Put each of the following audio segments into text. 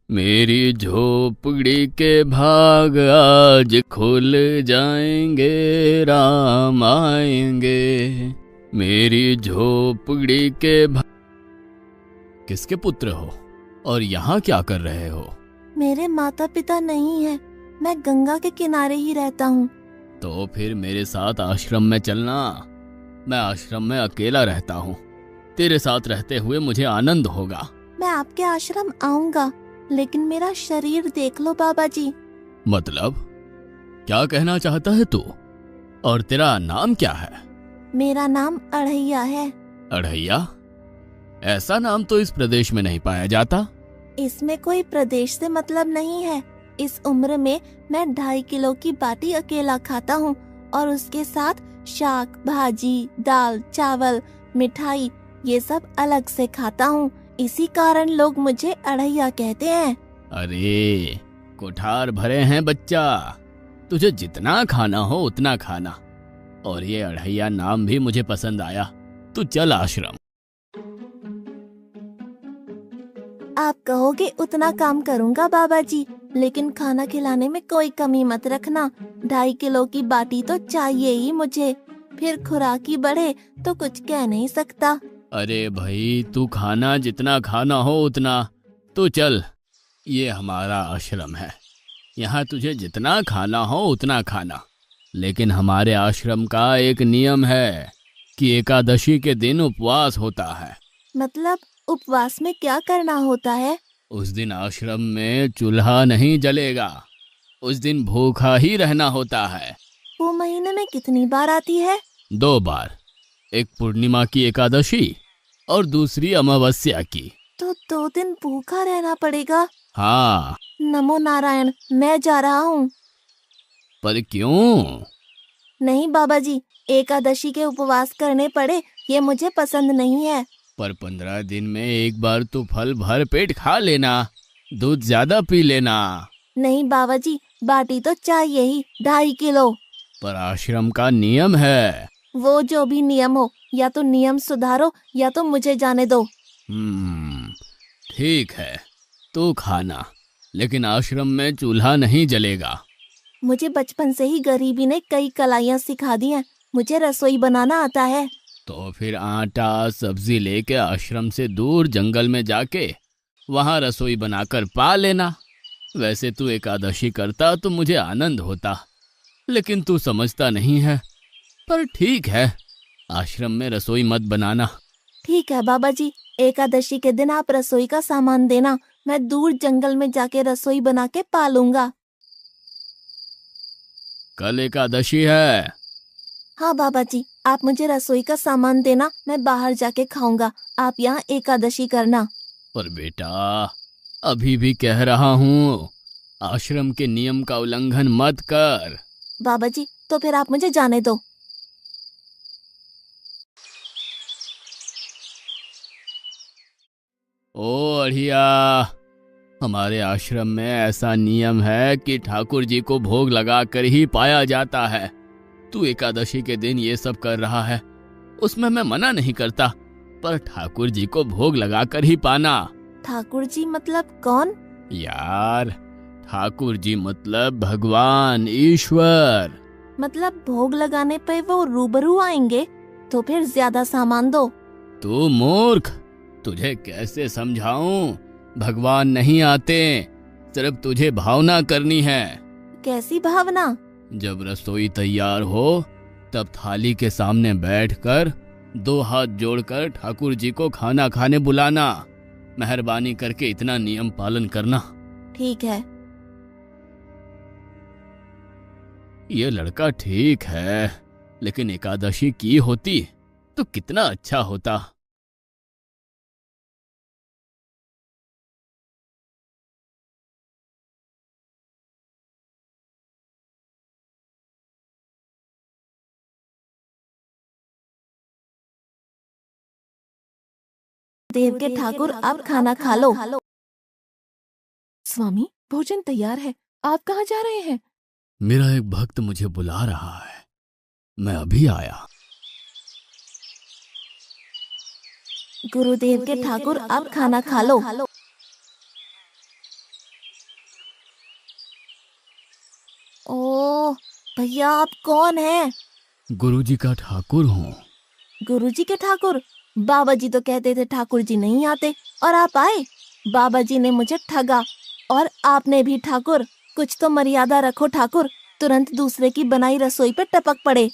मेरी झोपड़ी के भाग आज खुल जाएंगे, राम आएंगे। मेरी झोपड़ी के भाग। किसके पुत्र हो और यहाँ क्या कर रहे हो? मेरे माता पिता नहीं है, मैं गंगा के किनारे ही रहता हूँ। तो फिर मेरे साथ आश्रम में चलना। मैं आश्रम में अकेला रहता हूँ, तेरे साथ रहते हुए मुझे आनंद होगा। मैं आपके आश्रम आऊंगा, लेकिन मेरा शरीर देख लो बाबा जी। मतलब क्या कहना चाहता है तू? और तेरा नाम क्या है? मेरा नाम अढ़ैया है। अढ़ैया? ऐसा नाम तो इस प्रदेश में नहीं पाया जाता। इसमें कोई प्रदेश से मतलब नहीं है। इस उम्र में मैं 2.5 किलो की बाटी अकेला खाता हूँ और उसके साथ शाक, भाजी, दाल, चावल, मिठाई ये सब अलग से खाता हूँ। इसी कारण लोग मुझे अढ़ैया कहते हैं। अरे कोठार भरे हैं बच्चा, तुझे जितना खाना हो उतना खाना। और ये अढ़ैया नाम भी मुझे पसंद आया। तू चल आश्रम। आप कहोगे उतना काम करूँगा बाबा जी, लेकिन खाना खिलाने में कोई कमी मत रखना। 2.5 किलो की बाटी तो चाहिए ही मुझे, फिर खुराकी बढ़े तो कुछ कह नहीं सकता। अरे भाई तू खाना जितना खाना हो उतना। तू चल, ये हमारा आश्रम है, यहाँ तुझे जितना खाना हो उतना खाना। लेकिन हमारे आश्रम का एक नियम है कि एकादशी के दिन उपवास होता है। मतलब उपवास में क्या करना होता है? उस दिन आश्रम में चूल्हा नहीं जलेगा, उस दिन भूखा ही रहना होता है। वो महीने में कितनी बार आती है? 2 बार, एक पूर्णिमा की एकादशी और दूसरी अमावस्या की। तो 2 दिन भूखा रहना पड़ेगा। हाँ। नमो नारायण, मैं जा रहा हूँ। पर क्यों? नहीं बाबा जी, एकादशी के उपवास करने पड़े ये मुझे पसंद नहीं है। पर 15 दिन में एक बार तो फल भर पेट खा लेना, दूध ज्यादा पी लेना। नहीं बाबा जी, बाटी तो चाहिए ही 2.5 किलो। पर आश्रम का नियम है। वो जो भी नियम हो, या तो नियम सुधारो या तो मुझे जाने दो। ठीक है, तू खाना, लेकिन आश्रम में चूल्हा नहीं जलेगा। मुझे बचपन से ही गरीबी ने कई कलाइयाँ सिखा दी हैं। मुझे रसोई बनाना आता है। तो फिर आटा सब्जी लेके आश्रम से दूर जंगल में जाके वहां रसोई बनाकर पा लेना। वैसे तू एकादशी करता तो मुझे आनंद होता, लेकिन तू समझता नहीं है। पर ठीक है, आश्रम में रसोई मत बनाना। ठीक है बाबा जी, एकादशी के दिन आप रसोई का सामान देना, मैं दूर जंगल में जाके रसोई बना के पालूंगा। कल एकादशी है। हाँ बाबा जी, आप मुझे रसोई का सामान देना, मैं बाहर जाके खाऊंगा। आप यहाँ एकादशी करना। पर बेटा, अभी भी कह रहा हूँ, आश्रम के नियम का उल्लंघन मत कर। बाबा जी, तो फिर आप मुझे जाने दो। ओ अढ़िया, हमारे आश्रम में ऐसा नियम है कि ठाकुर जी को भोग लगाकर ही पाया जाता है। तू एकादशी के दिन ये सब कर रहा है, उसमें मैं मना नहीं करता, पर ठाकुर जी को भोग लगाकर ही पाना। ठाकुर जी मतलब कौन? यार, ठाकुर जी मतलब भगवान ईश्वर। मतलब भोग लगाने पे वो रूबरू आएंगे? तो फिर ज्यादा सामान दो। तू मूर्ख, तुझे कैसे समझाऊं? भगवान नहीं आते, सिर्फ तुझे भावना करनी है। कैसी भावना? जब रसोई तैयार हो तब थाली के सामने बैठकर 2 हाथ जोड़कर ठाकुर जी को खाना खाने बुलाना। मेहरबानी करके इतना नियम पालन करना। ठीक है। ये लड़का ठीक है, लेकिन एकादशी की होती तो कितना अच्छा होता। देव के ठाकुर, आप खाना खा लो। स्वामी, भोजन तैयार है, आप कहाँ जा रहे हैं? मेरा एक भक्त मुझे बुला रहा है, मैं अभी आया। गुरुदेव के ठाकुर, आप खाना खा लो। ओह भैया, आप कौन हैं? गुरुजी का ठाकुर हूँ। गुरुजी के ठाकुर? बाबा जी तो कहते थे ठाकुर जी नहीं आते, और आप आए। बाबा जी ने मुझे ठगा, और आपने भी ठाकुर। कुछ तो मर्यादा रखो ठाकुर, तुरंत दूसरे की बनाई रसोई पे टपक पड़े।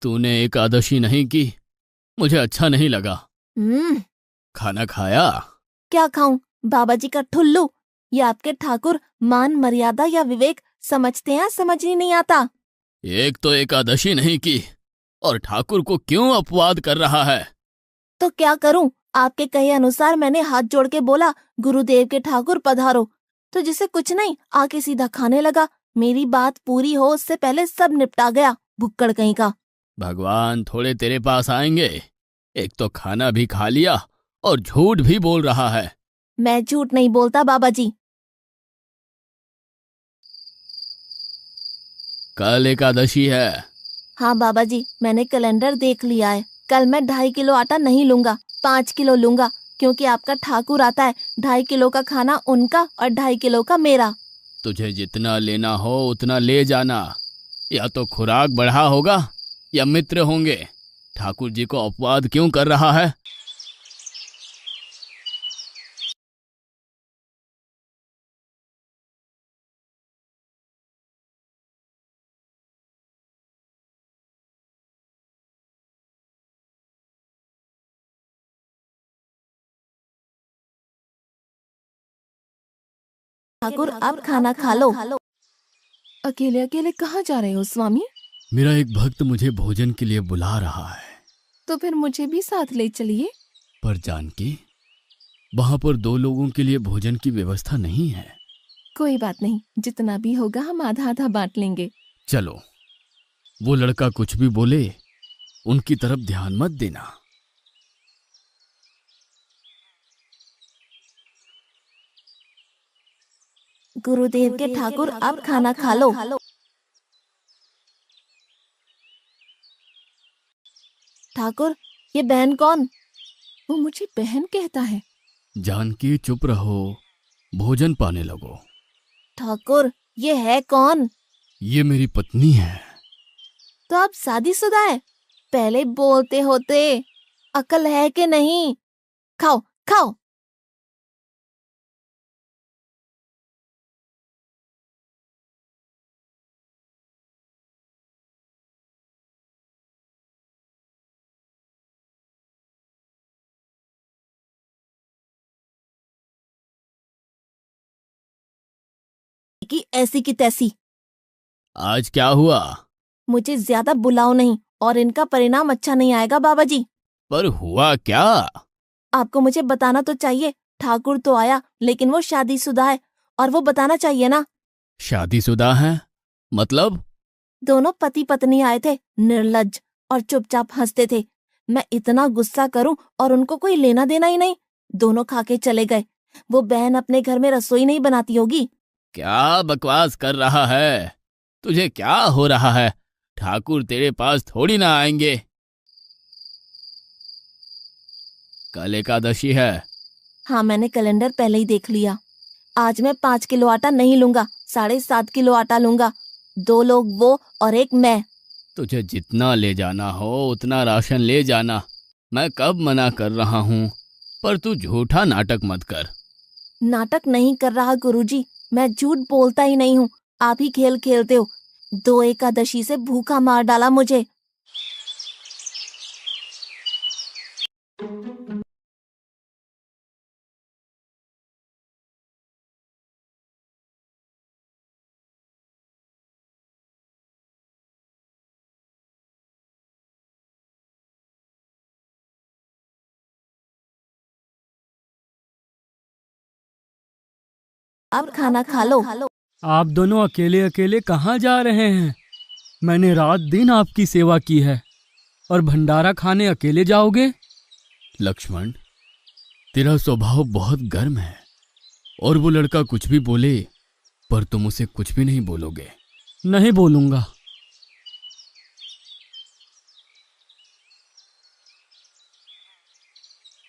तूने एकादशी नहीं की, मुझे अच्छा नहीं लगा। हम्म। खाना खाया? क्या खाऊं? बाबा जी का ठुल्लू। ये आपके ठाकुर मान मर्यादा या विवेक समझते हैं, समझ ही नहीं आता। एक तो एकादशी नहीं की और ठाकुर को क्यों अपवाद कर रहा है? तो क्या करूं? आपके कहे अनुसार मैंने हाथ जोड़ के बोला, गुरुदेव के ठाकुर पधारो। तो जिसे कुछ नहीं, आके सीधा खाने लगा। मेरी बात पूरी हो उससे पहले सब निपटा गया, भुक्कड़ कहीं का। भगवान थोड़े तेरे पास आएंगे। एक तो खाना भी खा लिया और झूठ भी बोल रहा है। मैं झूठ नहीं बोलता बाबा जी। कल एकादशी है। हाँ बाबा जी, मैंने कैलेंडर देख लिया है। कल मैं 2.5 किलो आटा नहीं लूंगा, 5 किलो लूंगा। क्योंकि आपका ठाकुर आता है, 2.5 किलो का खाना उनका और 2.5 किलो का मेरा। तुझे जितना लेना हो उतना ले जाना। या तो खुराक बढ़ा होगा या मित्र होंगे। ठाकुर जी को अपवाद क्यों कर रहा है? ठाकुर आप खाना खा लो। अकेले अकेले कहाँ जा रहे हो स्वामी? मेरा एक भक्त मुझे भोजन के लिए बुला रहा है। तो फिर मुझे भी साथ ले चलिए। पर जानकी, वहां पर 2 लोगों के लिए भोजन की व्यवस्था नहीं है। कोई बात नहीं, जितना भी होगा हम आधा आधा बांट लेंगे। चलो, वो लड़का कुछ भी बोले उनकी तरफ ध्यान मत देना। गुरुदेव के ठाकुर आप खाना खा लो। ठाकुर, ये बहन कौन? वो मुझे बहन कहता है। जानकी चुप रहो, भोजन पाने लगो। ठाकुर, ये है कौन? ये मेरी पत्नी है। तो आप शादीशुदा है? पहले बोलते होते। अकल है कि नहीं? खाओ खाओ। कि ऐसी की तैसी। आज क्या हुआ? मुझे ज्यादा बुलाओ नहीं, और इनका परिणाम अच्छा नहीं आएगा बाबा जी। पर हुआ क्या? आपको मुझे बताना तो चाहिए। ठाकुर तो आया, लेकिन वो शादीशुदा है, और वो बताना चाहिए ना। शादीशुदा है? मतलब? दोनों पति पत्नी आए थे, निर्लज्ज, और चुपचाप हंसते थे। मैं इतना गुस्सा करूं और उनको कोई लेना देना ही नहीं। दोनों खा के चले गए। वो बहन अपने घर में रसोई नहीं बनाती होगी। क्या बकवास कर रहा है? तुझे क्या हो रहा है? ठाकुर तेरे पास थोड़ी ना आएंगे। कल एकादशी है। हाँ, मैंने कैलेंडर पहले ही देख लिया। आज मैं 5 किलो आटा नहीं लूंगा, 7.5 किलो आटा लूंगा। 2 लोग वो और एक मैं। तुझे जितना ले जाना हो उतना राशन ले जाना। मैं कब मना कर रहा हूँ। पर तू झूठा नाटक मत कर। नाटक नहीं कर रहा गुरुजी, मैं झूठ बोलता ही नहीं हूँ। आप ही खेल खेलते हो। 2 एकादशी से भूखा मार डाला मुझे। अब खाना खा लो। आप दोनों अकेले अकेले कहाँ जा रहे हैं? मैंने रात दिन आपकी सेवा की है और भंडारा खाने अकेले जाओगे? लक्ष्मण, तेरा स्वभाव बहुत गर्म है और वो लड़का कुछ भी बोले पर तुम उसे कुछ भी नहीं बोलोगे। नहीं बोलूंगा।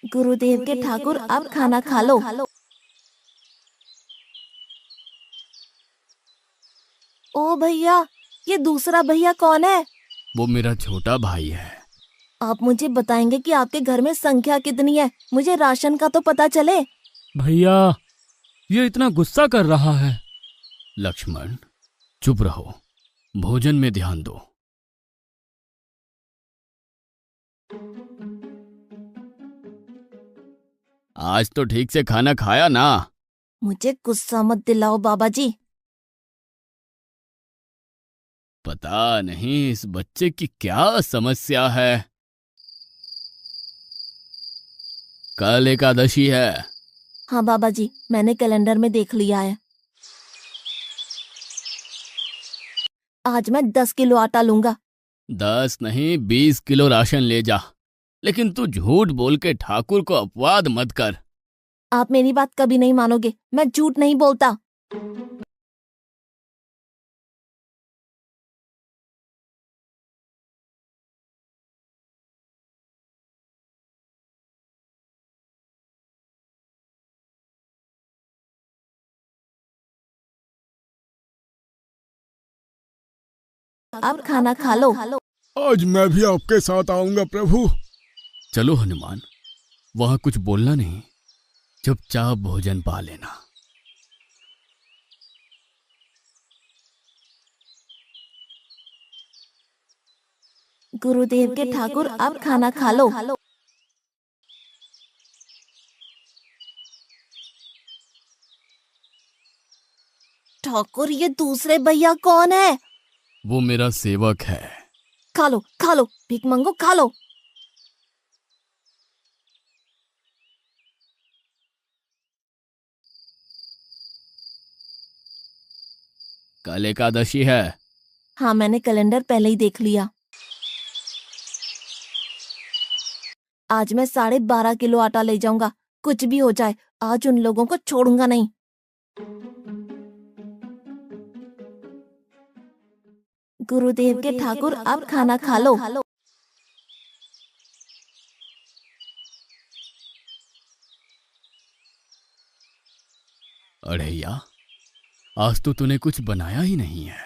गुरुदेव के ठाकुर, अब खाना खा लो। ओ भैया, ये दूसरा भैया कौन है? वो मेरा छोटा भाई है। आप मुझे बताएंगे कि आपके घर में संख्या कितनी है? मुझे राशन का तो पता चले। भैया, ये इतना गुस्सा कर रहा है। लक्ष्मण, चुप रहो, भोजन में ध्यान दो। आज तो ठीक से खाना खाया ना? मुझे गुस्सा मत दिलाओ बाबा जी। पता नहीं इस बच्चे की क्या समस्या है। कल एकादशी है। हाँ बाबा जी, मैंने कैलेंडर में देख लिया है। आज मैं 10 किलो आटा लूंगा। 10 नहीं 20 किलो राशन ले जा, लेकिन तू झूठ बोल के ठाकुर को अपवाद मत कर। आप मेरी बात कभी नहीं मानोगे, मैं झूठ नहीं बोलता। अब खाना खा लो। आज मैं भी आपके साथ आऊंगा प्रभु। चलो हनुमान, वहां कुछ बोलना नहीं, चुपचाप भोजन पा लेना। गुरुदेव के ठाकुर, अब खाना खा लो। ठाकुर, ये दूसरे भैया कौन है? वो मेरा सेवक है। खा लो खा लो, भीख मंगो, खा लो। कल एकादशी है। हाँ, मैंने कैलेंडर पहले ही देख लिया। आज मैं 12.5 किलो आटा ले जाऊंगा। कुछ भी हो जाए, आज उन लोगों को छोड़ूंगा नहीं। गुरुदेव के ठाकुर, अब खाना खा लो। अढ़ैया, आज तो तूने कुछ बनाया ही नहीं है।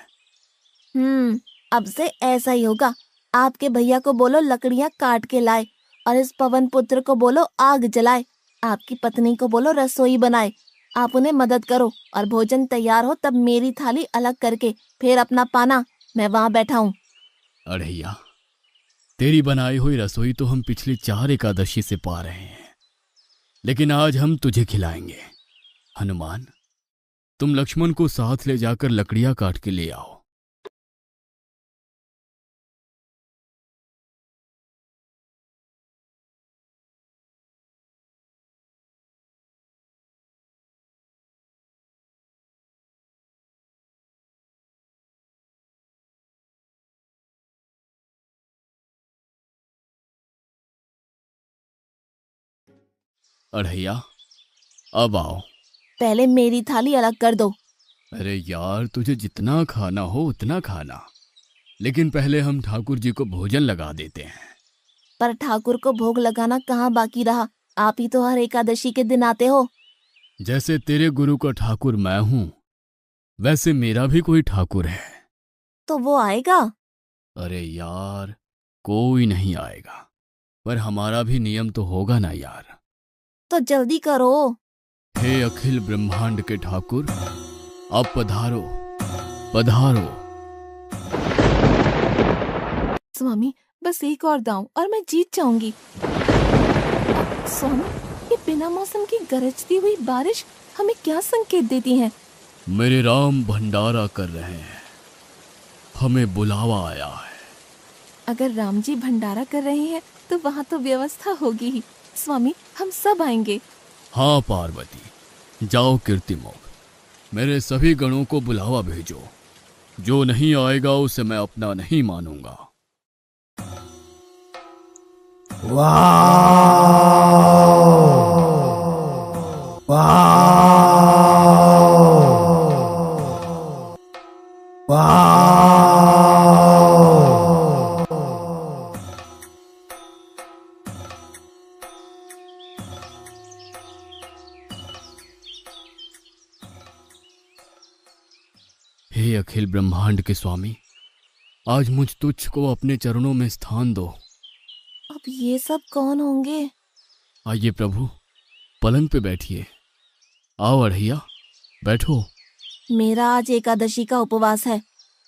अब से ऐसा ही होगा। आपके भैया को बोलो लकड़ियां काट के लाए और इस पवन पुत्र को बोलो आग जलाए। आपकी पत्नी को बोलो रसोई बनाए। आप उन्हें मदद करो और भोजन तैयार हो तब मेरी थाली अलग करके फिर अपना पाना, मैं वहां बैठा हूँ। अढ़ैया, तेरी बनाई हुई रसोई तो हम पिछली 4 एकादशी से पा रहे हैं, लेकिन आज हम तुझे खिलाएंगे। हनुमान, तुम लक्ष्मण को साथ ले जाकर लकड़ियां काट के ले आओ। अढ़ैया, अब आओ। पहले मेरी थाली अलग कर दो। अरे यार, तुझे जितना खाना हो उतना खाना, लेकिन पहले हम ठाकुर जी को भोजन लगा देते हैं। पर ठाकुर को भोग लगाना कहाँ बाकी रहा? आप ही तो हर एकादशी के दिन आते हो। जैसे तेरे गुरु का ठाकुर मैं हूं, वैसे मेरा भी कोई ठाकुर है। तो वो आएगा? अरे यार, कोई नहीं आएगा, पर हमारा भी नियम तो होगा ना यार। तो जल्दी करो। हे अखिल ब्रह्मांड के ठाकुर, अब पधारो पधारो। स्वामी, बस एक और दांव और मैं जीत जाऊंगी। स्वामी, ये बिना मौसम की गरजती हुई बारिश हमें क्या संकेत देती है? मेरे राम भंडारा कर रहे हैं, हमें बुलावा आया है। अगर राम जी भंडारा कर रहे हैं तो वहाँ तो व्यवस्था होगी ही। स्वामी, हम सब आएंगे। हाँ पार्वती, जाओ कीर्तिमोग, मेरे सभी गणों को बुलावा भेजो। जो नहीं आएगा उसे मैं अपना नहीं मानूंगा। हे अखिल ब्रह्मांड के स्वामी, आज मुझ तुच्छ को अपने चरणों में स्थान दो। अब ये सब कौन होंगे? आइए प्रभु, पलंग पे बैठिए। आओ अढ़ैया, बैठो। मेरा आज एकादशी का उपवास है।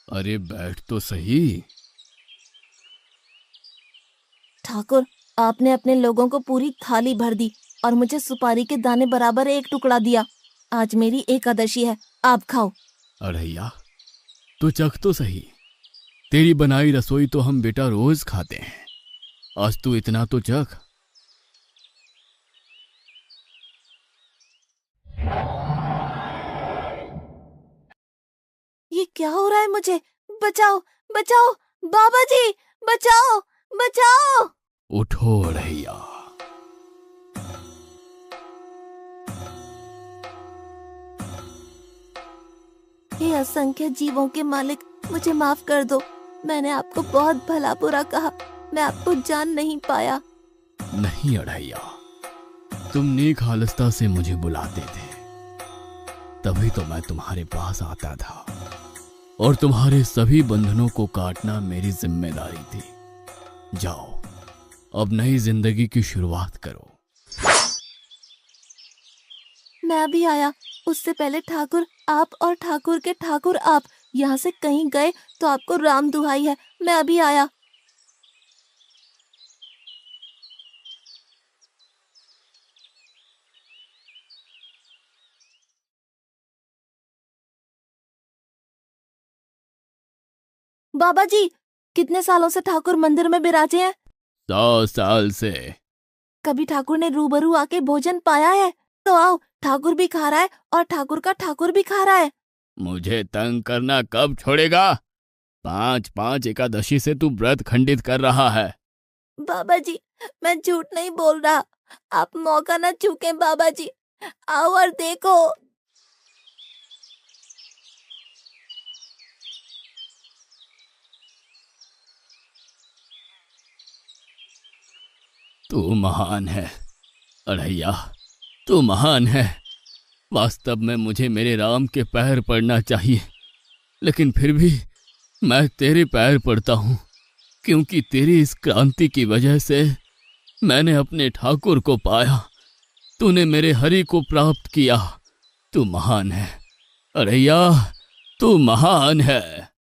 अरे बैठ तो सही। ठाकुर, आपने अपने लोगों को पूरी थाली भर दी और मुझे सुपारी के दाने बराबर एक टुकड़ा दिया। आज मेरी एकादशी है, आप खाओ। अढ़ैया, तो चख तो सही। तेरी बनाई रसोई तो हम बेटा रोज खाते हैं, आज तू इतना तो चख। ये क्या हो रहा है मुझे? बचाओ बचाओ, बाबा जी बचाओ बचाओ। उठो अढ़ैया। हे असंख्य जीवों के मालिक, मुझे माफ कर दो। मैंने आपको बहुत भला बुरा कहा, मैं आपको जान नहीं पाया। नहीं अढ़ैया, तुम नेक हालस्ता से मुझे बुलाते थे, तभी तो मैं तुम्हारे पास आता था, और तुम्हारे सभी बंधनों को काटना मेरी जिम्मेदारी थी। जाओ, अब नई जिंदगी की शुरुआत करो। मैं भी आया, उससे पहले ठाकुर आप और ठाकुर के ठाकुर आप यहाँ से कहीं गए तो आपको राम दुहाई है। मैं अभी आया। बाबा जी, कितने सालों से ठाकुर मंदिर में विराजे हैं? 100 साल से। कभी ठाकुर ने रूबरू आके भोजन पाया है? तो आओ, ठाकुर भी खा रहा है और ठाकुर का ठाकुर भी खा रहा है। मुझे तंग करना कब छोड़ेगा? 5-5 एकादशी से तू व्रत खंडित कर रहा है। बाबा जी, मैं झूठ नहीं बोल रहा, आप मौका ना चूकें बाबा जी। आओ और देखो। तू महान है अढ़ैया, तू महान है। वास्तव में मुझे मेरे राम के पैर पड़ना चाहिए, लेकिन फिर भी मैं तेरे पैर पड़ता हूँ, क्योंकि तेरी इस क्रांति की वजह से मैंने अपने ठाकुर को पाया। तूने मेरे हरि को प्राप्त किया। तू महान है अढ़ैया, तू महान है।